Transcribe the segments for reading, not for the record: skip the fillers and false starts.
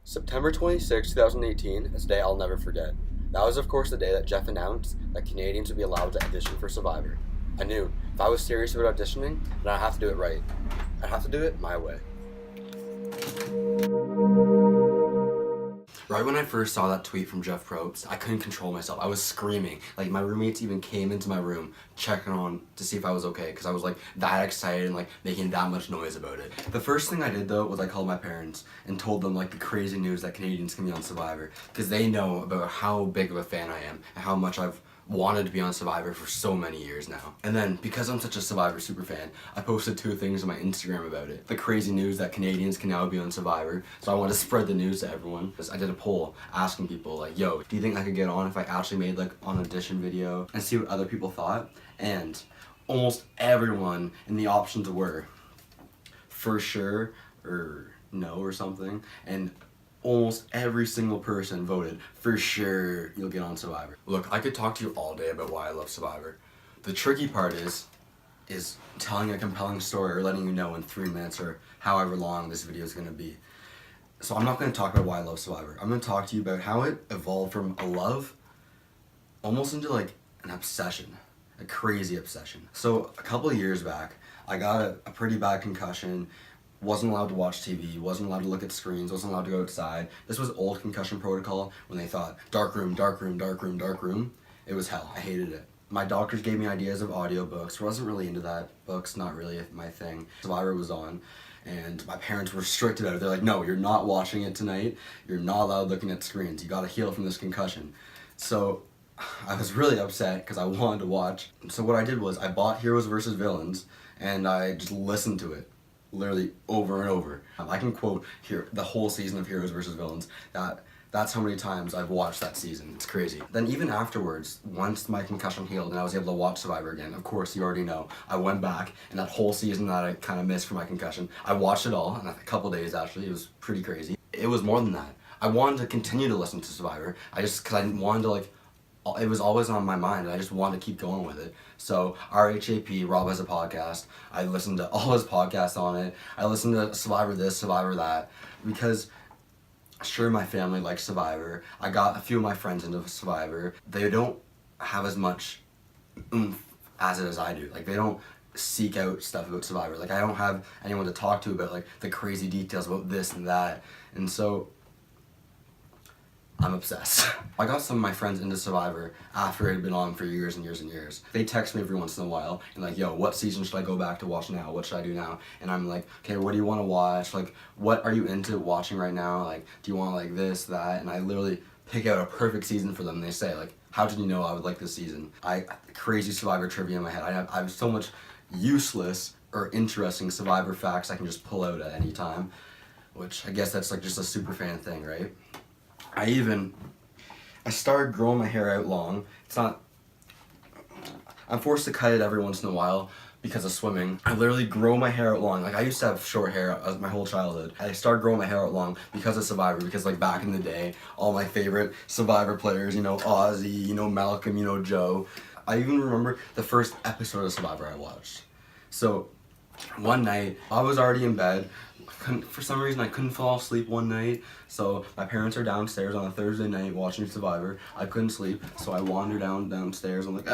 September 26, 2018 is a day I'll never forget. That was, of course, the day that Jeff announced that Canadians would be allowed to audition for Survivor. I knew if I was serious about auditioning, then I'd have to do it right. I'd have to do it my way. Right when I first saw that tweet from Jeff Probst, I couldn't control myself. I was screaming. Like, my roommates even came into my room checking on to see if I was okay, because I was like that excited and like making that much noise about it. The first thing I did though was I called my parents and told them like the crazy news that Canadians can be on Survivor, because they know about how big of a fan I am and how much I've wanted to be on Survivor for so many years now. And then, because I'm such a Survivor super fan, I posted 2 things on my Instagram about it. The crazy news that Canadians can now be on Survivor, so I wanted to spread the news to everyone. I did a poll asking people like, yo, do you think I could get on if I actually made like an audition video, and see what other people thought? And almost everyone in the options were for sure or no or something, and almost every single person voted for sure you'll get on Survivor. Look, I could talk to you all day about why I love Survivor. The tricky part is telling a compelling story or letting you know in 3 minutes or however long this video is going to be. So I'm not going to talk about why I love Survivor. I'm going to talk to you about how it evolved from a love almost into like an obsession, a crazy obsession. So a couple of years back, I got a pretty bad concussion. Wasn't allowed to watch TV, wasn't allowed to look at screens, wasn't allowed to go outside. This was old concussion protocol when they thought dark room, dark room, dark room, dark room. It was hell. I hated it. My doctors gave me ideas of audiobooks. Wasn't really into that. Books, not really my thing. Survivor was on, and my parents were strict about it. They're like, no, you're not watching it tonight. You're not allowed looking at screens. You gotta heal from this concussion. So I was really upset because I wanted to watch. So what I did was I bought Heroes vs. Villains, and I just listened to it. Literally over and over. I can quote here the whole season of Heroes vs. Villains. That's how many times I've watched that season. It's crazy. Then even afterwards, once my concussion healed and I was able to watch Survivor again, of course you already know, I went back and that whole season that I kind of missed for my concussion, I watched it all in a couple days actually. It was pretty crazy. It was more than that. I wanted to continue to listen to Survivor. Because I wanted to like, it was always on my mind and I just wanted to keep going with it. So RHAP, Rob has a podcast. I listened to all his podcasts on it. I listened to Survivor this, Survivor that, because sure, my family likes Survivor. I got a few of my friends into Survivor. They don't have as much oomph as it as I do. Like, they don't seek out stuff about Survivor. Like, I don't have anyone to talk to about like the crazy details about this and that. And so I'm obsessed. I got some of my friends into Survivor after it had been on for years and years and years. They text me every once in a while and like, yo, what season should I go back to watch now? What should I do now? And I'm like, okay, what do you want to watch? Like, what are you into watching right now? Like, do you want like this, that? And I literally pick out a perfect season for them. And they say like, how did you know I would like this season? Crazy Survivor trivia in my head. I have so much useless or interesting Survivor facts I can just pull out at any time, which I guess that's like just a super fan thing, right? I started growing my hair out long. I'm forced to cut it every once in a while because of swimming. I literally grow my hair out long. Like, I used to have short hair my whole childhood. I started growing my hair out long because of Survivor, because like back in the day, all my favorite Survivor players, you know, Ozzy, you know, Malcolm, you know, Joe. I even remember the first episode of Survivor I watched. So one night, I was already in bed. For some reason, I couldn't fall asleep one night, so my parents are downstairs on a Thursday night watching Survivor. I couldn't sleep, so I wander downstairs. I'm like,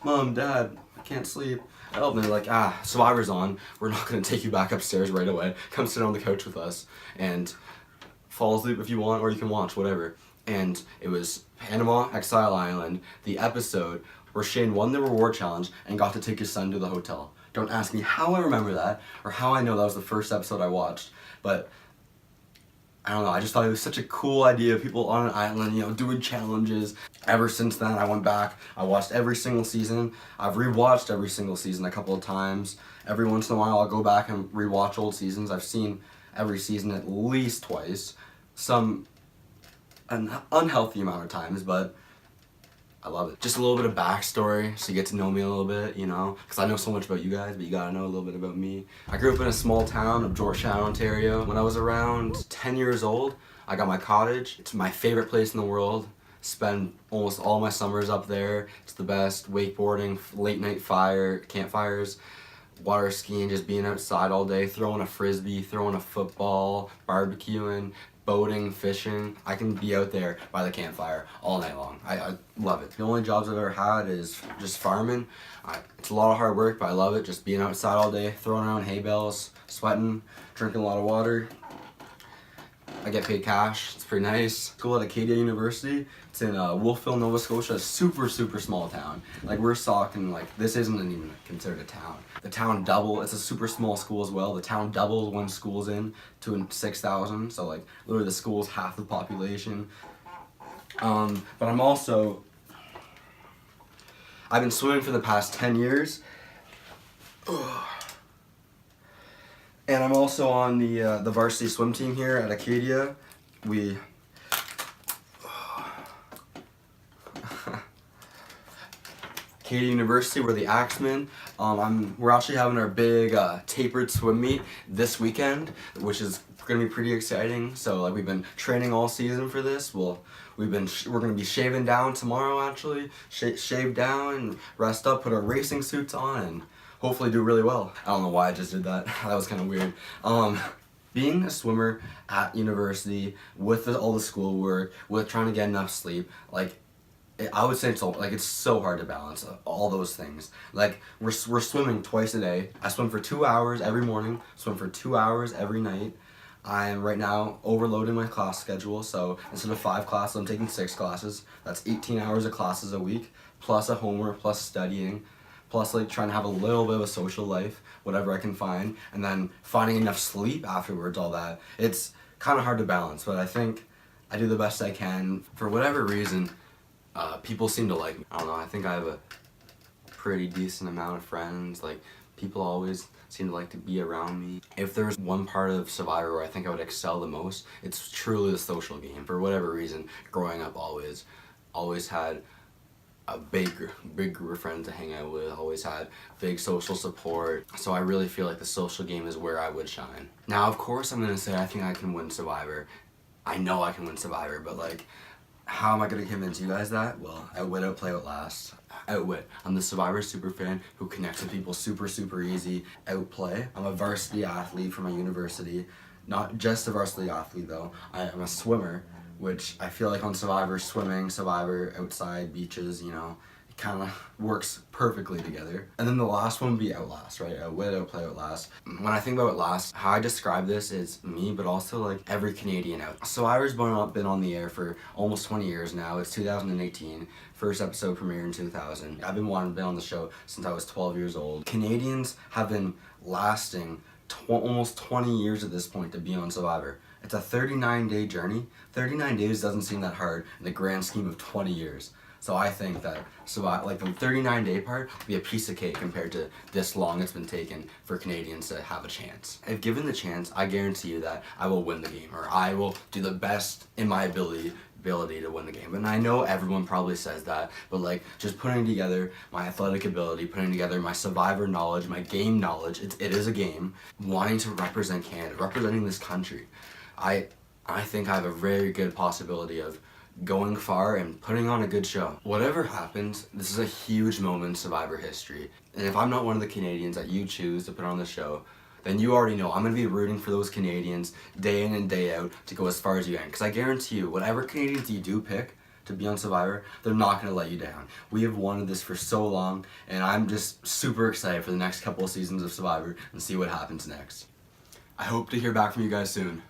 Mom, Dad, I can't sleep. Help. And they're like, Survivor's on. We're not going to take you back upstairs right away. Come sit on the couch with us and fall asleep if you want, or you can watch, whatever. And it was Panama, Exile Island, the episode where Shane won the reward challenge and got to take his son to the hotel. Don't ask me how I remember that, or how I know that was the first episode I watched, but I don't know, I just thought it was such a cool idea, people on an island, you know, doing challenges. Ever since then, I went back, I watched every single season. I've rewatched every single season a couple of times. Every once in a while, I'll go back and rewatch old seasons. I've seen every season at least twice, an unhealthy amount of times, but I love it. Just a little bit of backstory so you get to know me a little bit, you know, because I know so much about you guys, but you gotta know a little bit about me. I grew up in a small town of Georgetown, Ontario. When I was around 10 years old, I got my cottage. It's my favorite place in the world. Spend almost all my summers up there. It's the best. Wakeboarding, late night campfires, water skiing, just being outside all day, throwing a frisbee, throwing a football, barbecuing, boating, fishing. I can be out there by the campfire all night long. I love it. The only jobs I've ever had is just farming. It's a lot of hard work, but I love it. Just being outside all day, throwing around hay bales, sweating, drinking a lot of water. I get paid cash. It's pretty nice. School at Acadia University. It's in Wolfville, Nova Scotia. A super small town. Like, we're talking, like, this isn't even considered a town. The town it's a super small school as well. The town doubles when school's in to 6,000. So, like, literally the school's half the population. But I've been swimming for the past 10 years. And I'm also on the varsity swim team here at Acadia. Acadia University, we're the Axemen. We're actually having our big tapered swim meet this weekend, which is gonna be pretty exciting. So, like, we've been training all season for this. We're gonna be shaving down tomorrow, actually. Shave down and rest up, put our racing suits on, and hopefully do really well. I don't know why I just did that. That was kind of weird. Being a swimmer at university with all the schoolwork, with trying to get enough sleep, like, I would say it's so hard to balance all those things. Like, we're swimming twice a day. I swim for 2 hours every morning, swim for 2 hours every night. I am right now overloading my class schedule, so instead of 5 classes, I'm taking 6 classes. That's 18 hours of classes a week, plus a homework, plus studying, plus, like, trying to have a little bit of a social life, whatever I can find, and then finding enough sleep afterwards, all that. It's kind of hard to balance, but I think I do the best I can. For whatever reason, people seem to like me. I don't know, I think I have a pretty decent amount of friends. Like, people always seem to like to be around me. If there's one part of Survivor where I think I would excel the most, it's truly the social game. For whatever reason, growing up always had a big group of friends to hang out with, always had big social support. So I really feel like the social game is where I would shine. Now, of course, I'm gonna say I think I can win Survivor. I know I can win Survivor, but, like, how am I gonna convince you guys that? Well, Outwit, Outplay, Outlast. Outwit, I'm the Survivor super fan who connects with people super easy. Outplay, I'm a varsity athlete for my university. Not just a varsity athlete though, I'm a swimmer, which I feel like on Survivor, swimming, Survivor, outside, beaches, you know, it kind of works perfectly together. And then the last one would be Outlast, right? Outwit, Outplay, Outlast. When I think about Outlast, how I describe this is me, but also, like, every Canadian out. Survivor's been on the air for almost 20 years now. It's 2018. First episode premiered in 2000. I've been wanting to be on the show since I was 12 years old. Canadians have been lasting almost 20 years at this point to be on Survivor. It's a 39-day journey. 39 days doesn't seem that hard in the grand scheme of 20 years. So I think that like the 39-day part will be a piece of cake compared to this long it's been taken for Canadians to have a chance. If given the chance, I guarantee you that I will win the game, or I will do the best in my ability to win the game. And I know everyone probably says that, but, like, just putting together my athletic ability, putting together my Survivor knowledge, my game knowledge, it is a game, wanting to represent Canada, representing this country, I think I have a very good possibility of going far and putting on a good show. Whatever happens, this is a huge moment in Survivor history. And if I'm not one of the Canadians that you choose to put on the show, then you already know I'm going to be rooting for those Canadians day in and day out to go as far as you can. Because I guarantee you, whatever Canadians you do pick to be on Survivor, they're not going to let you down. We have wanted this for so long, and I'm just super excited for the next couple of seasons of Survivor and see what happens next. I hope to hear back from you guys soon.